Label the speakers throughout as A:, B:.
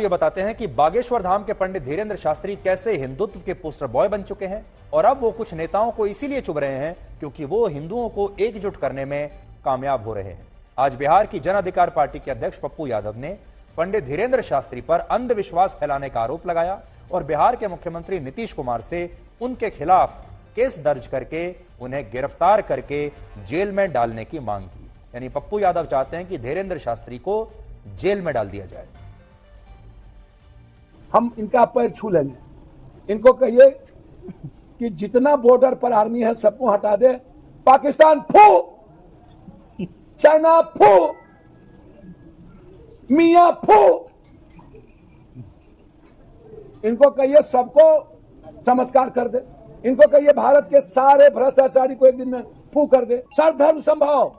A: ये बताते हैं कि बागेश्वर धाम के पंडित धीरेंद्र शास्त्री कैसे हिंदुत्व के पोस्टर बॉय बन चुके हैं और अब वो कुछ नेताओं को इसीलिए चुभ रहे हैं क्योंकि वो हिंदुओं को एकजुट करने में कामयाब हो रहे हैं। आज बिहार की जन अधिकार पार्टी के अध्यक्ष पप्पू यादव ने पंडित धीरेंद्र शास्त्री पर अंधविश्वास फैलाने का आरोप लगाया और बिहार के मुख्यमंत्री नीतीश कुमार से उनके खिलाफ केस दर्ज करके उन्हें गिरफ्तार करके जेल में डालने की मांग की। यानी पप्पू यादव चाहते हैं कि धीरेंद्र शास्त्री को जेल में डाल दिया जाए।
B: हम इनका पैर छू लेंगे, इनको कहिए कि जितना बॉर्डर पर आर्मी है सबको हटा दे, पाकिस्तान फू, चाइना फू, मियां फू, इनको कहिए सबको चमत्कार कर दे, इनको कहिए भारत के सारे भ्रष्टाचारी को एक दिन में फू कर दे। सर्वधर्म संभाव,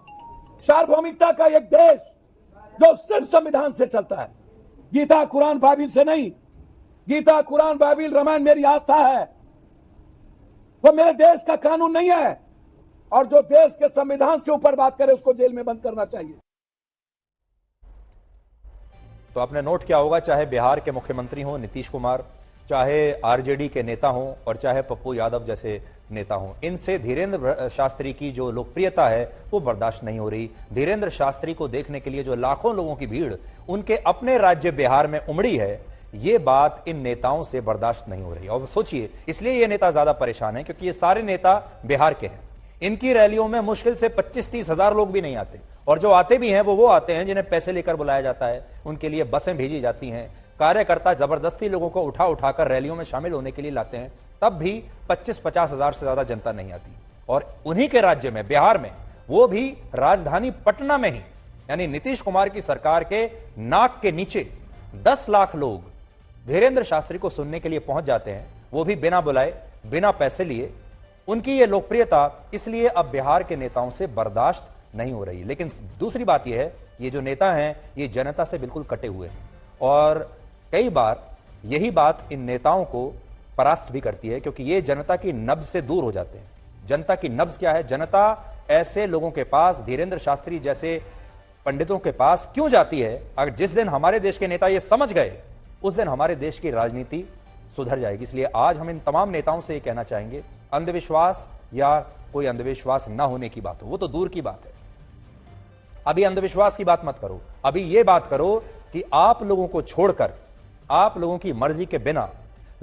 B: सार्वभौमिकता का एक देश जो सिर्फ संविधान से चलता है, गीता कुरान बाइबिल से नहीं। गीता कुरान बाइबिल रामायण मेरी आस्था है, वो मेरे देश का कानून नहीं है और जो देश के संविधान से ऊपर बात करे उसको जेल में बंद करना चाहिए।
A: तो आपने नोट किया होगा, चाहे बिहार के मुख्यमंत्री हो नीतीश कुमार, चाहे आरजेडी के नेता हों और चाहे पप्पू यादव जैसे नेता हों, इनसे धीरेंद्र शास्त्री की जो लोकप्रियता है वो बर्दाश्त नहीं हो रही। धीरेंद्र शास्त्री को देखने के लिए जो लाखों लोगों की भीड़ उनके अपने राज्य बिहार में उमड़ी है, ये बात इन नेताओं से बर्दाश्त नहीं हो रही। और सोचिए, इसलिए ये नेता ज्यादा परेशान हैं क्योंकि ये सारे नेता बिहार के हैं। इनकी रैलियों में मुश्किल से 25-30 हजार लोग भी नहीं आते और जो आते भी हैं वो आते हैं जिन्हें पैसे लेकर बुलाया जाता है, उनके लिए बसें भेजी जाती हैं, कार्यकर्ता जबरदस्ती लोगों को उठा उठाकर रैलियों में शामिल होने के लिए लाते हैं, तब भी 25-50 हजार से ज्यादा जनता नहीं आती। और उन्हीं के राज्य में, बिहार में, वो भी राजधानी पटना में ही, यानी नीतीश कुमार की सरकार के नाक के नीचे 10 लाख लोग धीरेंद्र शास्त्री को सुनने के लिए पहुंच जाते हैं, वो भी बिना बुलाए, बिना पैसे लिए। उनकी ये लोकप्रियता इसलिए अब बिहार के नेताओं से बर्दाश्त नहीं हो रही। लेकिन दूसरी बात यह है, ये जो नेता हैं ये जनता से बिल्कुल कटे हुए हैं और कई बार यही बात इन नेताओं को परास्त भी करती है क्योंकि ये जनता की नब्ज से दूर हो जाते हैं। जनता की नब्ज क्या है? जनता ऐसे लोगों के पास, धीरेंद्र शास्त्री जैसे पंडितों के पास क्यों जाती है? अगर जिस दिन हमारे देश के नेता ये समझ गए, उस दिन हमारे देश की राजनीति सुधर जाएगी। इसलिए आज हम इन तमाम नेताओं से ये कहना चाहेंगे, अंधविश्वास या कोई अंधविश्वास ना होने की बात हो, वो तो दूर की बात है। अभी अंधविश्वास की बात मत करो, अभी ये बात करो कि आप लोगों को छोड़कर, आप लोगों की मर्जी के बिना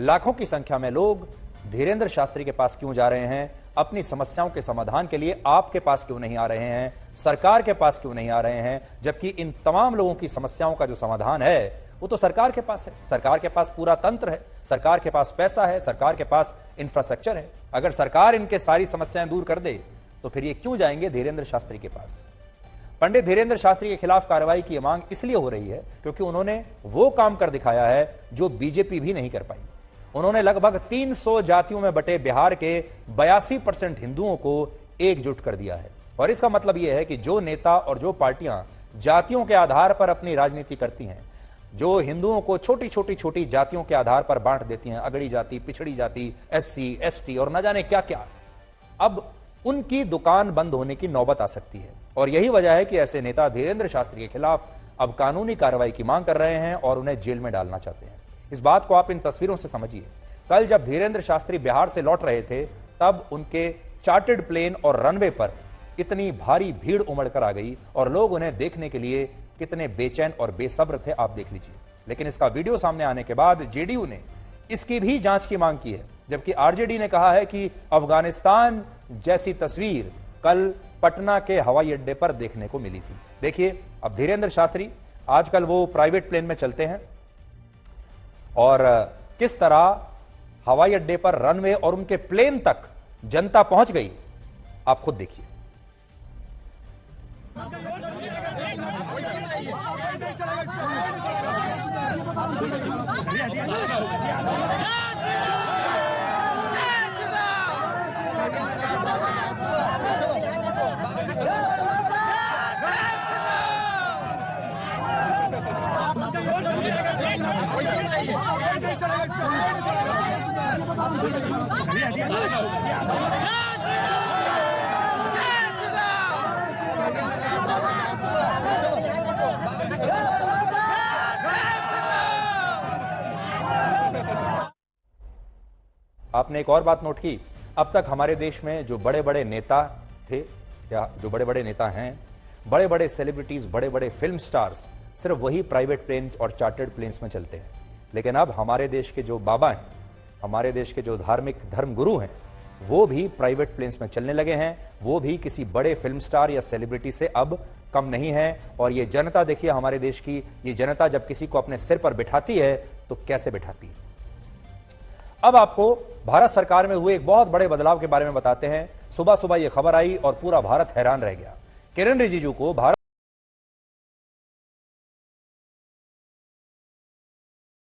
A: लाखों की संख्या में लोग धीरेंद्र शास्त्री के पास क्यों जा रहे हैं? अपनी समस्याओं के समाधान के लिए आपके पास क्यों नहीं आ रहे हैं? सरकार के पास क्यों नहीं आ रहे हैं? जबकि इन तमाम लोगों की समस्याओं का जो समाधान है वो तो सरकार के पास है। सरकार के पास पूरा तंत्र है, सरकार के पास पैसा है, सरकार के पास इंफ्रास्ट्रक्चर है। अगर सरकार इनके सारी समस्याएं दूर कर दे तो फिर ये क्यों जाएंगे धीरेंद्र शास्त्री के पास? पंडित धीरेंद्र शास्त्री के खिलाफ कार्रवाई की मांग इसलिए हो रही है क्योंकि उन्होंने वो काम कर दिखाया है जो बीजेपी भी नहीं कर पाई। उन्होंने लगभग 300 जातियों में बटे बिहार के 82% हिंदुओं को एकजुट कर दिया है। और इसका मतलब यह है कि जो नेता और जो पार्टियां जातियों के आधार पर अपनी राजनीति करती हैं, जो हिंदुओं को छोटी छोटी जातियों के आधार पर बांट देती हैं, अगड़ी जाति, पिछड़ी जाति, SC, ST और न जाने क्या क्या, अब उनकी दुकान बंद होने की नौबत आ सकती है। और यही वजह है कि ऐसे नेता धीरेंद्र शास्त्री के खिलाफ अब कानूनी कार्रवाई की मांग कर रहे हैं और उन्हें जेल में डालना चाहते हैं। इस बात को आप इन तस्वीरों से समझिए। कल जब धीरेंद्र शास्त्री बिहार से लौट रहे थे तब उनके चार्टर्ड प्लेन और रनवे पर इतनी भारी भीड़ उमड़ कर आ गई और लोग उन्हें देखने के लिए कितने बेचैन और बेसब्र थे, आप देख लीजिए। लेकिन इसका वीडियो सामने आने के बाद जेडीयू ने इसकी भी जांच की मांग की है, जबकि आरजेडी ने कहा है कि अफगानिस्तान जैसी तस्वीर कल पटना के हवाई अड्डे पर देखने को मिली थी। देखिए, अब धीरेंद्र शास्त्री आजकल वो प्राइवेट प्लेन में चलते हैं और किस तरह हवाई अड्डे पर रनवे और उनके प्लेन तक जनता पहुंच गई, आप खुद देखिए। आपने एक और बात नोट की, अब तक हमारे देश में जो बड़े बड़े नेता थे या जो बड़े बड़े नेता हैं, बड़े बड़े सेलिब्रिटीज, बड़े बड़े फिल्म स्टार्स सिर्फ वही प्राइवेट प्लेन और चार्टर्ड प्लेन्स में चलते हैं। लेकिन अब हमारे देश के जो बाबा हैं, हमारे देश के जो धार्मिक धर्म गुरु हैं, वो भी प्राइवेट प्लेन्स में चलने लगे हैं। वो भी किसी बड़े फिल्म स्टार या सेलिब्रिटी से अब कम नहीं है। और ये जनता देखिए, हमारे देश की ये जनता जब किसी को अपने सिर पर बिठाती है तो कैसे बिठाती है। अब आपको भारत सरकार में हुए एक बहुत बड़े बदलाव के बारे में बताते हैं। सुबह सुबह यह खबर आई और पूरा भारत हैरान रह गया। किरेन रिजिजू को भारत